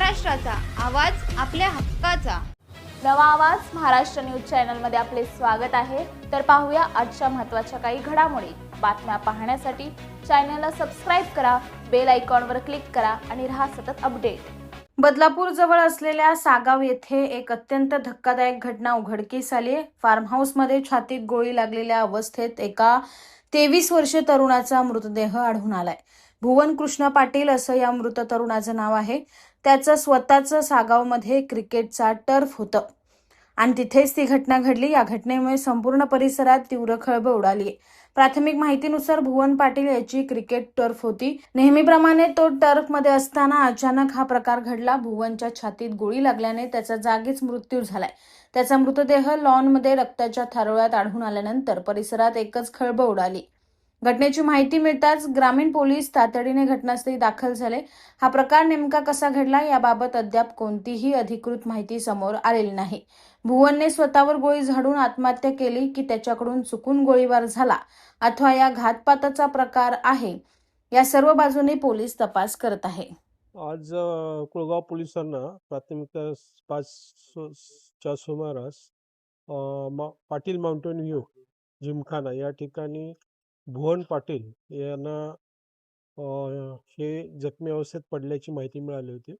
महाराष्ट्राचा आवाज आपल्या हक्काचा। नवा आवाज महाराष्ट्र न्यूज चॅनल मध्ये आपले स्वागत आहे। तर पाहूया आजच्या महत्त्वाच्या काही घडामोडी। बातम्या पाहण्यासाठी चॅनलला सबस्क्राइब करा, बेल आयकॉनवर क्लिक करा आणि रहा सतत अपडेट। बदलापूर जवळ असलेल्या सागाव येथे एक अत्यंत धक्कादायक घटना उघडकीस आली आहे। फार्म हाऊस मध्ये छातीत गोळी लागलेल्या अवस्थेत एका 23 वर्षीय तरुणाचा मृतदेह आढळून आलाय। भुवन कृष्ण पाटील असं या मृत तरुणाचं नाव आहे। त्याचं स्वतःचं सागावमध्ये क्रिकेटचा टर्फ होतं आणि तिथेच ती घटना घडली। या घटनेमुळे संपूर्ण परिसरात तीव्र खळबळ उडाली। प्राथमिक माहितीनुसार भुवन पाटील याची क्रिकेट टर्फ होती। नेहमीप्रमाणे तो टर्फमध्ये असताना अचानक हा प्रकार घडला। भुवनच्या छातीत गोळी लागल्याने त्याचा जागीच मृत्यू झालाय। त्याचा मृतदेह लॉनमध्ये रक्ताच्या थारोळ्यात आढळून आल्यानंतर परिसरात एकच खळबळ उडाली। घटनेची माहिती मिळताच ग्रामीण पोलीस तातडीने घटनास्थळी दाखल झाले। हा प्रकार नेमका कसा घडला याबाबत अद्याप कोणतीही अधिकृत माहिती समोर आलेली नाही। भुवनने स्वतःवर गोळी झाडून आत्महत्या केली की त्याच्याकडून चुकून गोळीबार झाला अथवा या घातपाताचा प्रकार आहे, या सर्व बाजूने पोलीस तपास करत आहे। आज कुळगाव पोलिसांना प्राथमिक 5च्या सुमारास पाटील माउंटेन व्ह्यू जिमखाना या ठिकाणी भुवन पाटील यांना हे जखमी अवस्थेत पडल्याची माहिती मिळाली होती।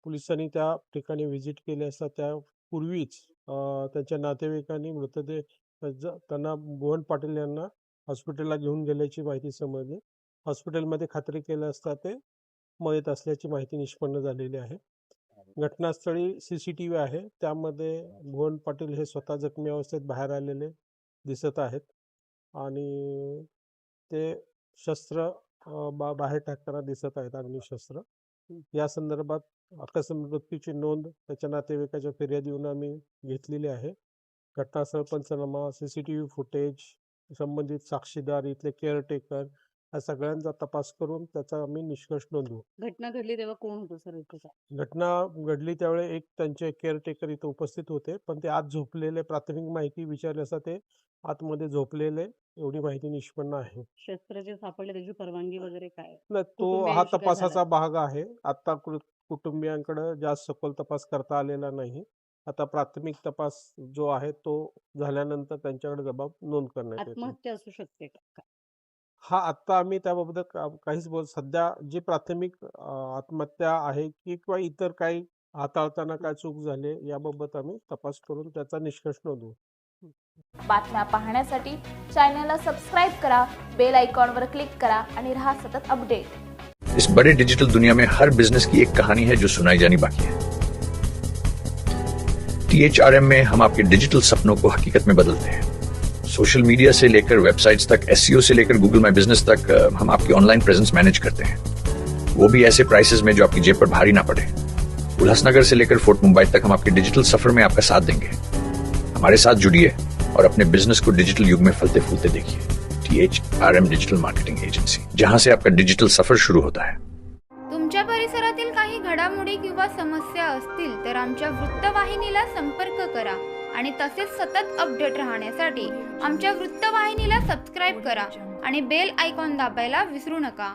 पोलिसांनी त्या ठिकाणी व्हिजिट केली असता त्यापूर्वीच त्यांच्या नातेवाईकांनी मृतदेह त्यांना भुवन पाटील यांना हॉस्पिटलला घेऊन गेल्याची माहिती समजली। हॉस्पिटलमध्ये खात्री केली असता ते मयत असल्याची माहिती निष्पन्न झालेली आहे। घटनास्थळी CCTV आहे, त्यामध्ये भुवन पाटील हे स्वतः जखमी अवस्थेत बाहेर आलेले दिसत आहेत आणि ते शस्त्र बाहेर टाकताना दिसत आहेत, अग्निशस्त्र। या संदर्भात अकस्मात मृत्यूची नोंद त्याच्या नातेवाईकाच्या फिर्यादीवरून आम्ही घेतलेली आहे। घटनास्थळ पंचनामा, CCTV फुटेज, संबंधित साक्षीदार, इथले केअरटेकर या सगळ्यांचा तपास करून त्याचा आम्ही निष्कर्ष नोंदवू। घटना घडली तेव्हा कोण होतं सर इथे? घटना घडली त्यावेळी त्यांचे केअरटेकर इथं उपस्थित होते, पण ते आत झोपलेले, प्राथमिक माहिती विचारली असता ते आतमध्ये झोपलेले, एवढी माहिती निष्पन्न आहे। शस्त्र जे सापडले त्याची परवानगी वगैरे काय? नाही, तो हा तपासाचा भाग आहे। आता कुटुंबियांकडे जास्त सखोल तपास करता आलेला नाही। आता प्राथमिक तपास जो आहे तो झाल्यानंतर त्यांच्याकडे जबाब नोंद करण्यात येईल। आत्महत्या असू शकते का? हा, आता आम्ही त्याबाबत काहीच सध्या जी प्राथमिक आत्महत्या आहे की किंवा इतर काही हाताळताना काय चूक झाली याबाबत आम्ही तपास करून त्याचा निष्कर्ष नोंदवू। बातम्या पाहण्यासाठी चॅनलला सबस्क्राइब करा, बेल आयकॉनवर क्लिक करा आणि रहा सतत अपडेट। इस बड़े डिजिटल दुनिया में हर बिजनेस की एक कहानी है जो सुनाई जानी बाकी है। THRM में हम आपके डिजिटल सपनों को हकीकत में बदलते हैं। सोशल मीडिया से लेकर वेबसाइट्स तक, SEO से लेकर गूगल माई बिजनेस तक, हम आपकी ऑनलाइन प्रेजेंस मैनेज करते हैं, वो भी ऐसे प्राइसेस में जो आपकी जेब पर भारी ना पड़े। उल्लासनगर से लेकर फोर्ट मुंबई तक हम आपके डिजिटल सफर में आपका साथ देंगे। हमारे साथ जुड़िए और अपने बिजनेस को डिजिटल युग में फलते फूलते देखिए। THRM डिजिटल मार्केटिंग एजेंसी, जहां से आपका डिजिटल सफर शुरू होता है। तुमच्या परिसरातील काही घडामोडी किंवा समस्या असतील तर आमच्या वृत्तवाहिनीला संपर्क करा आणि तसेच सतत अपडेट राहण्यासाठी आमच्या वृत्तवाहिनीला सबस्क्राइब करा आणि बेल आयकॉन दाबायला विसरू नका।